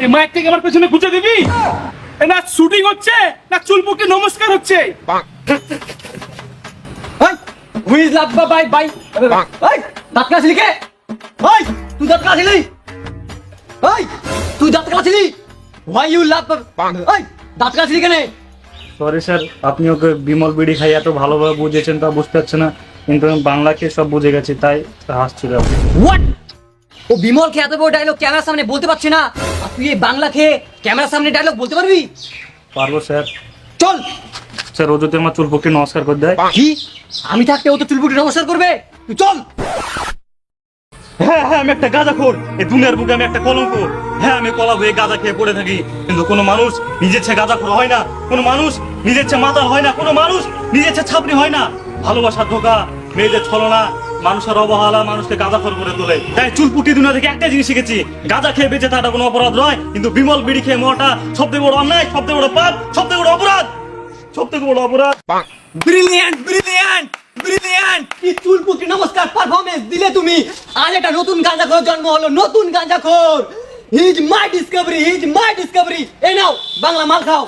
এই মাইক থেকে আমার পেছনে গুঁজে দিবি? না শুটিং হচ্ছে না চুলপুকে নমস্কার হচ্ছে? হুই ইজ লাভ বাই বাই এই দাঁত কাটছিলি কে? এই তুই দাঁত কাটছিলি? এই তুই দাঁত কাটছিলি? হোয়াই ইউ লাভ এই দাঁত কাটছিলি কেন? সরি স্যার, আপনি ওকে বিমল বিড়ি খাই এত ভালোভাবে বুঝিয়েছেন তা বুঝতে পারছে না, কিন্তু আমি বাংলাকে সব বুঝে গেছি তাই হাসছিল। হোয়াট? ও বিমল খেয়ে এত বড় ডায়লগ ক্যামেরার সামনে বলতে পারছে না, আর তুই এই বাংলা খেয়ে ক্যামেরার সামনে ডায়লগ বলতে পারবি? পারবো স্যার। চল। স্যার ও যদি আমার চুলপক্ষে নমস্কার করে দেয়? কি? আমি থাকতে ও তো চুলপুটি নমস্কার করবে? তুই চল। হ্যাঁ হ্যাঁ, আমি একটা গাঁজাখোর, এই দুনিয়ার বুকে আমি একটা কলঙ্ক। হ্যাঁ আমি কলা হয়ে গাঁজা খেয়ে পড়ে থাকি, কিন্তু কোনো মানুষ নিজের চেয়ে গাঁজাখোর হয় না, কোনো মানুষ নিজের চেয়ে মাতাল হয় না, কোনো মানুষ নিজের চেয়ে ছাপড়ি হয় না। ভালোবাসার ধোকা, মেয়েদের ছলনা, মানুষের অবহেলা মানুষকে গাঁজাখোর করে তোলে। তাই চুলপুটি দুনিয়া থেকে একটা জিনিস শিখেছি, গাঁজা খেয়ে বেঁচে থাকাটা কোনো অপরাধ নয়, কিন্তু বিমল বিড়ি খেয়ে মরাটা সবথেকে বড় অন্যায়, সবথেকে বড় পাপ, সবথেকে বড় অপরাধ, সবথেকে বড় অপরাধ। Brilliant brilliant brilliant! কি চুলপুটি নমস্কার পারফরম্যান্স দিলে তুমি। আজ একটা নতুন গাঁজাখোর জন্ম হলো, নতুন গাঁজাখোর। He is my discovery, he is my discovery. এই নাও বাংলা মাল খাও।